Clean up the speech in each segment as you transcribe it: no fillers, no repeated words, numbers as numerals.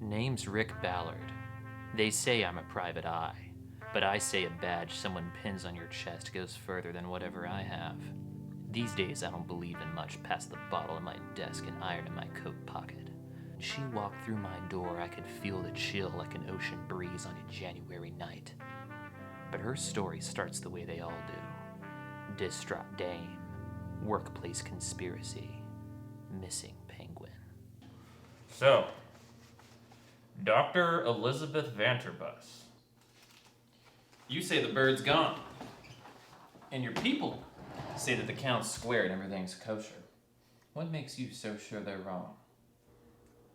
Name's Rick Ballard. They say I'm a private eye, but I say a badge someone pins on your chest goes further than whatever I have. These days I don't believe in much past the bottle in my desk and iron in my coat pocket. When she walked through my door, I could feel the chill like an ocean breeze on a January night. But her story starts the way they all do. Distraught dame, workplace conspiracy, missing penguin. So, Dr. Elisabeth Vanterbus. You say the bird's gone. And your people say that the count's square and everything's kosher. What makes you so sure they're wrong?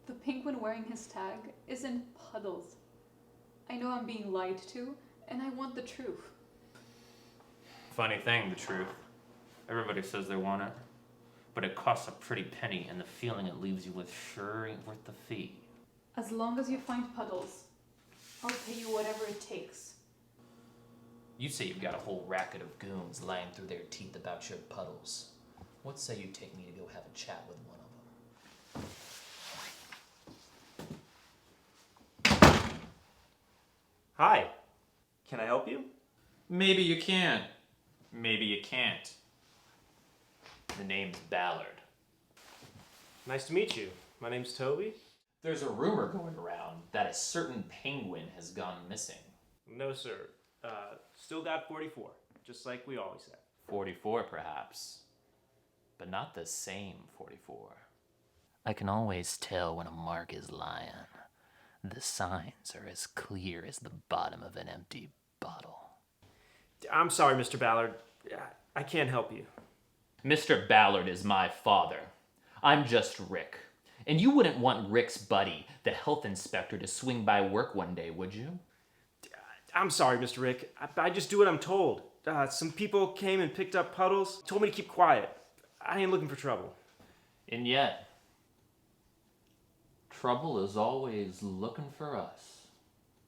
The penguin wearing his tag is in Puddles. I know I'm being lied to, and I want the truth. Funny thing, the truth. Everybody says they want it. But it costs a pretty penny, and the feeling it leaves you with sure ain't worth the fee. As long as you find Puddles, I'll pay you whatever it takes. You say you've got a whole racket of goons lying through their teeth about your Puddles. What say you take me to go have a chat with one of them? Hi. Can I help you? Maybe you can. Maybe you can't. The name's Ballard. Nice to meet you. My name's Toby. There's a rumor going around that a certain penguin has gone missing. No, sir. Still got 44, just like we always have. 44, perhaps. But not the same 44. I can always tell when a mark is lying. The signs are as clear as the bottom of an empty bottle. I'm sorry, Mr. Ballard. I can't help you. Mr. Ballard is my father. I'm just Rick. And you wouldn't want Rick's buddy, the health inspector, to swing by work one day, would you? I'm sorry, Mr. Rick. I just do what I'm told. Some people came and picked up Puddles, told me to keep quiet. I ain't looking for trouble. And yet, trouble is always looking for us.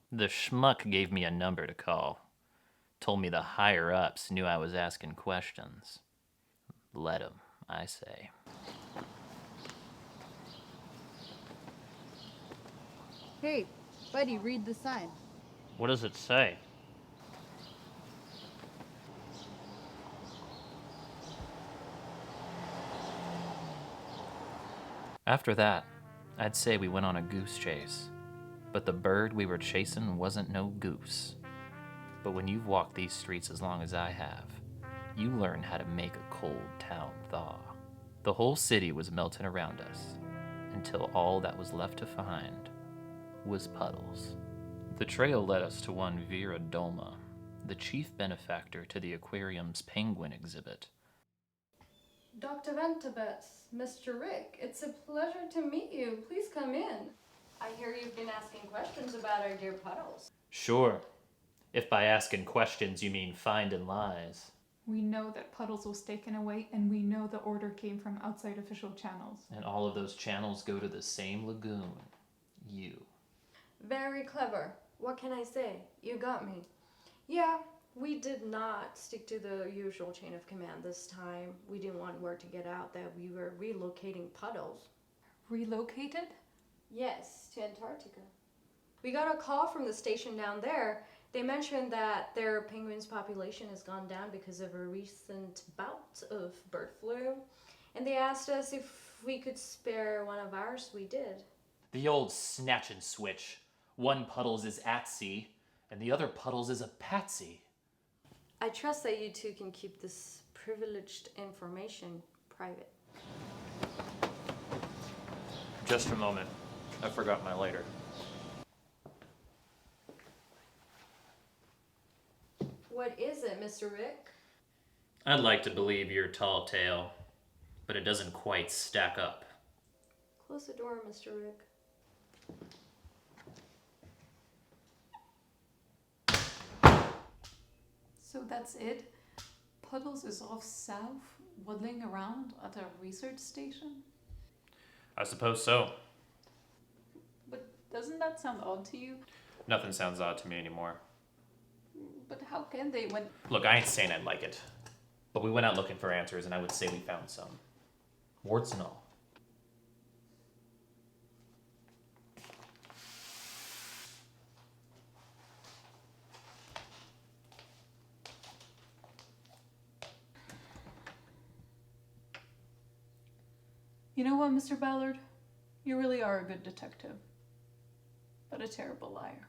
The schmuck gave me a number to call. Told me the higher-ups knew I was asking questions. Let 'em, I say. Hey, buddy, read the sign. What does it say? After that, I'd say we went on a goose chase. But the bird we were chasing wasn't no goose. But when you've walked these streets as long as I have, you learn how to make a cold town thaw. The whole city was melting around us, until all that was left to find was Puddles. The trail led us to one Veera Dolma, the chief benefactor to the aquarium's penguin exhibit. Dr. Vanterbus, Mr. Rick, it's a pleasure to meet you. Please come in. I hear you've been asking questions about our dear Puddles. Sure, if by asking questions you mean finding lies. We know that Puddles was taken away, and we know the order came from outside official channels. And all of those channels go to the same lagoon. You. Very clever. What can I say? You got me. Yeah, we did not stick to the usual chain of command this time. We didn't want word to get out that we were relocating Puddles. Relocated? Yes, to Antarctica. We got a call from the station down there. They mentioned that their penguins' population has gone down because of a recent bout of bird flu. And they asked us if we could spare one of ours. We did. The old snatch and switch. One Puddles is at sea, and the other Puddles is a patsy. I trust that you two can keep this privileged information private. Just a moment. I forgot my lighter. What is it, Mr. Rick? I'd like to believe your tall tale, but it doesn't quite stack up. Close the door, Mr. Rick. So that's it? Puddles is off south, waddling around at a research station? I suppose so. But doesn't that sound odd to you? Nothing sounds odd to me anymore. But how can they when... Look, I ain't saying I'd like it. But we went out looking for answers, and I would say we found some. Warts and all. You know what, Mr. Ballard? You really are a good detective, but a terrible liar.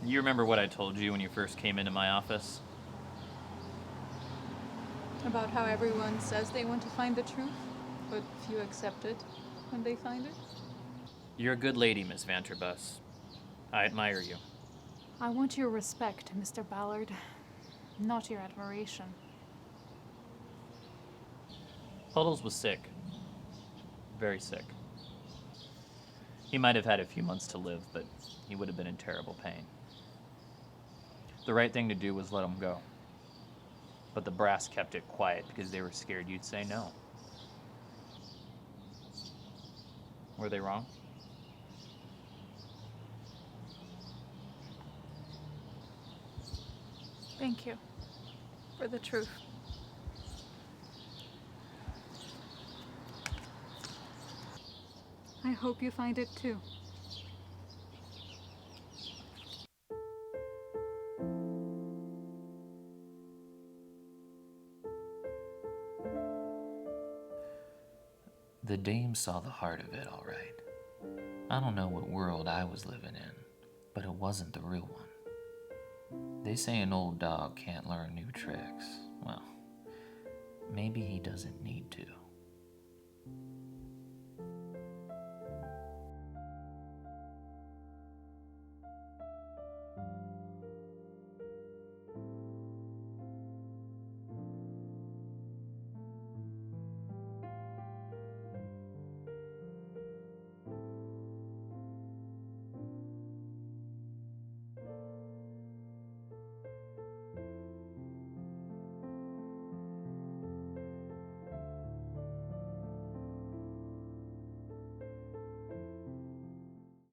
You remember what I told you when you first came into my office? About how everyone says they want to find the truth, but few accept it when they find it? You're a good lady, Miss Vanterbus. I admire you. I want your respect, Mr. Ballard, not your admiration. Puddles was sick. Very sick. He might have had a few months to live, but he would have been in terrible pain. The right thing to do was let him go. But the brass kept it quiet because they were scared you'd say no. Were they wrong? Thank you for the truth. I hope you find it too. The dame saw the heart of it, all right. I don't know what world I was living in, but it wasn't the real one. They say an old dog can't learn new tricks. Well, maybe he doesn't need to.